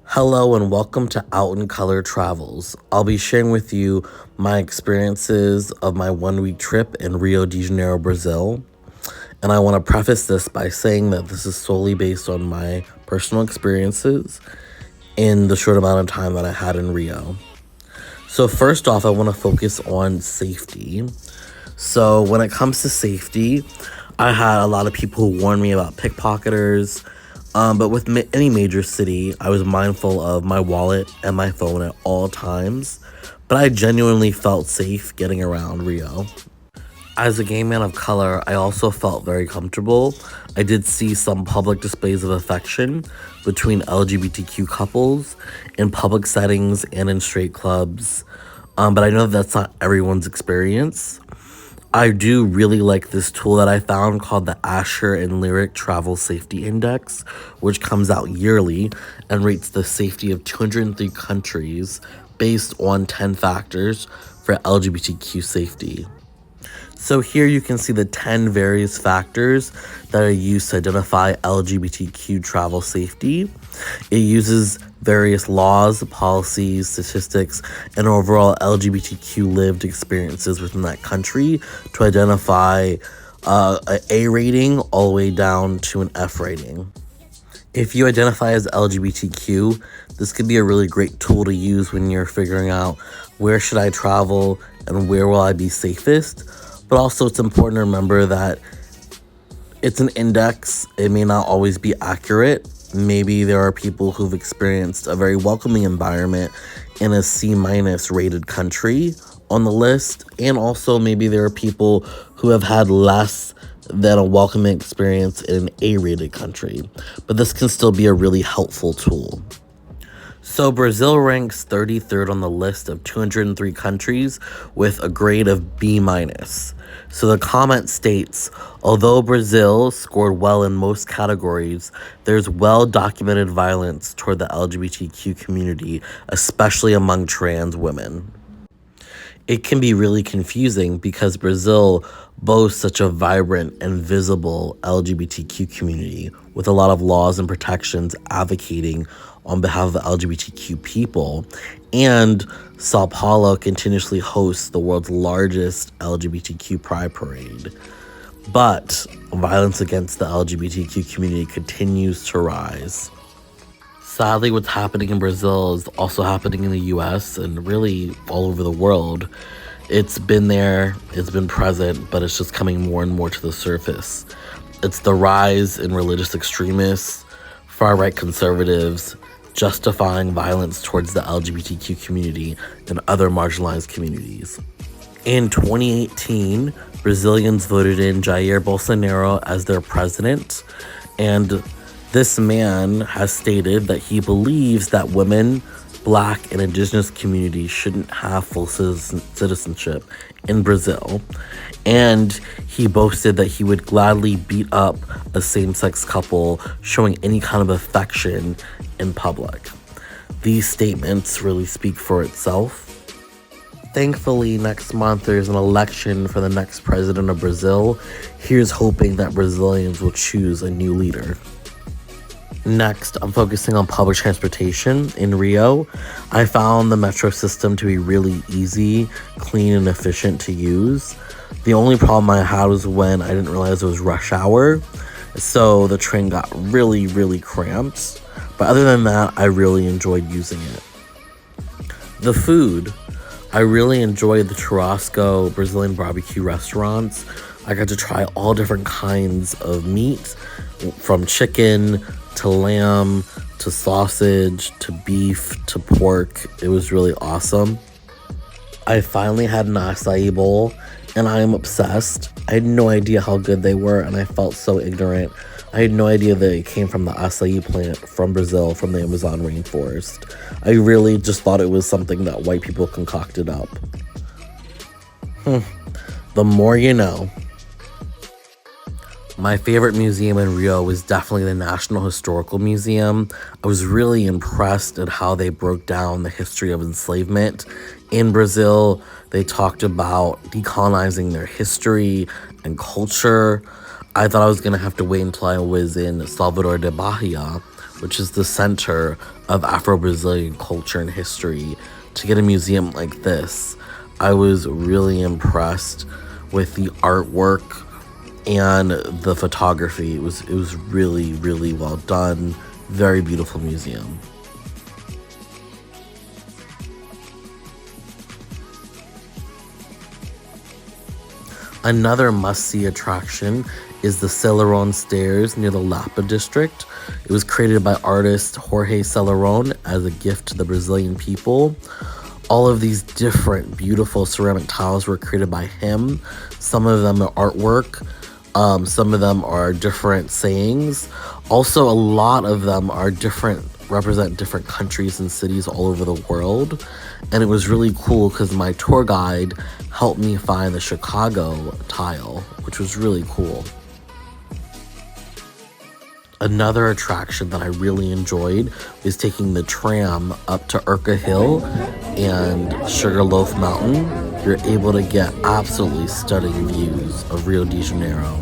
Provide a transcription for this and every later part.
Hello and welcome to Out in Color Travels. I'll be sharing with you my experiences of my 1 week trip in Rio de Janeiro, Brazil. And I want to preface this by saying that this is solely based on my personal experiences in the short amount of time that I had in Rio. So, first off, I want to focus on safety. So, when it comes to safety, I had a lot of people who warned me about pickpocketers. But with any major city, I was mindful of my wallet and my phone at all times. But I genuinely felt safe getting around Rio. As a gay man of color, I also felt very comfortable. I did see some public displays of affection between LGBTQ couples in public settings and in straight clubs. But I know that's not everyone's experience. I do really like this tool that I found called the Asher and Lyric Travel Safety Index, which comes out yearly and rates the safety of 203 countries based on 10 factors for LGBTQ safety. So here you can see the 10 various factors that are used to identify LGBTQ travel safety. It uses various laws, policies, statistics, and overall LGBTQ lived experiences within that country to identify an A rating all the way down to an F rating. If you identify as LGBTQ, this could be a really great tool to use when you're figuring out where should I travel and where will I be safest. But also it's important to remember that it's an index. It may not always be accurate. Maybe there are people who've experienced a very welcoming environment in a C- rated country on the list. And also maybe there are people who have had less than a welcoming experience in an A-rated country. But this can still be a really helpful tool. So Brazil ranks 33rd on the list of 203 countries with a grade of B-. So the comment states, although Brazil scored well in most categories, there's well-documented violence toward the LGBTQ community, especially among trans women. It can be really confusing because Brazil boasts such a vibrant and visible LGBTQ community with a lot of laws and protections advocating on behalf of LGBTQ people. And Sao Paulo continuously hosts the world's largest LGBTQ pride parade. But violence against the LGBTQ community continues to rise. Sadly, what's happening in Brazil is also happening in the US and really all over the world. It's been there, it's been present, but it's just coming more and more to the surface. It's the rise in religious extremists, far-right conservatives, justifying violence towards the LGBTQ community and other marginalized communities. In 2018, Brazilians voted in Jair Bolsonaro as their president, and this man has stated that he believes that women, Black, and Indigenous communities shouldn't have full citizenship in Brazil. And he boasted that he would gladly beat up a same-sex couple showing any kind of affection in public. These statements really speak for itself. Thankfully, next month there's an election for the next president of Brazil. Here's hoping that Brazilians will choose a new leader. Next, I'm focusing on public transportation in Rio. I found the metro system to be really easy, clean, and efficient to use. The only problem I had was when I didn't realize it was rush hour, so the train got really, really cramped. But other than that, I really enjoyed using it. The food. I really enjoyed the Churrasco Brazilian barbecue restaurants. I got to try all different kinds of meat, from chicken to lamb to sausage to beef to pork. It was really awesome. I finally had an acai bowl, and I am obsessed. I had no idea how good they were, and I felt so ignorant. I had no idea that it came from the acai plant from Brazil, from the Amazon rainforest. I really just thought it was something that white people concocted up. The more you know. My favorite museum in Rio was definitely the National Historical Museum. I was really impressed at how they broke down the history of enslavement in Brazil. They talked about decolonizing their history and culture. I thought I was going to have to wait until I was in Salvador de Bahia, which is the center of Afro-Brazilian culture and history, to get a museum like this. I was really impressed with the artwork and the photography. It was really, really well done. Very beautiful museum. Another must-see attraction is the Celeron Stairs near the Lapa district. It was created by artist Jorge Celeron as a gift to the Brazilian people. All of these different beautiful ceramic tiles were created by him. Some of them are artwork. Some of them are different sayings. Also, a lot of them are represent different countries and cities all over the world. And it was really cool because my tour guide helped me find the Chicago tile, which was really cool. Another attraction that I really enjoyed is taking the tram up to Urca Hill and Sugarloaf Mountain. You're able to get absolutely stunning views of Rio de Janeiro.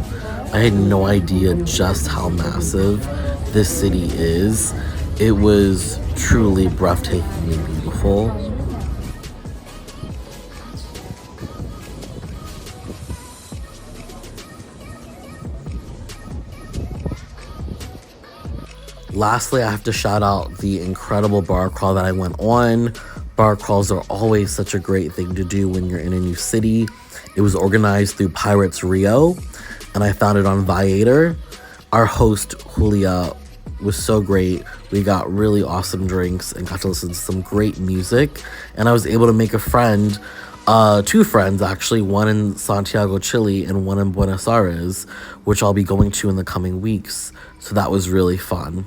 I had no idea just how massive this city is. It was truly breathtakingly beautiful. Lastly, I have to shout out the incredible bar crawl that I went on. Bar crawls are always such a great thing to do when you're in a new city. It was organized through Pirates Rio, and I found it on Viator. Our host, Julia, was so great. We got really awesome drinks and got to listen to some great music. And I was able to make a friend, two friends actually, one in Santiago, Chile, and one in Buenos Aires, which I'll be going to in the coming weeks. So that was really fun.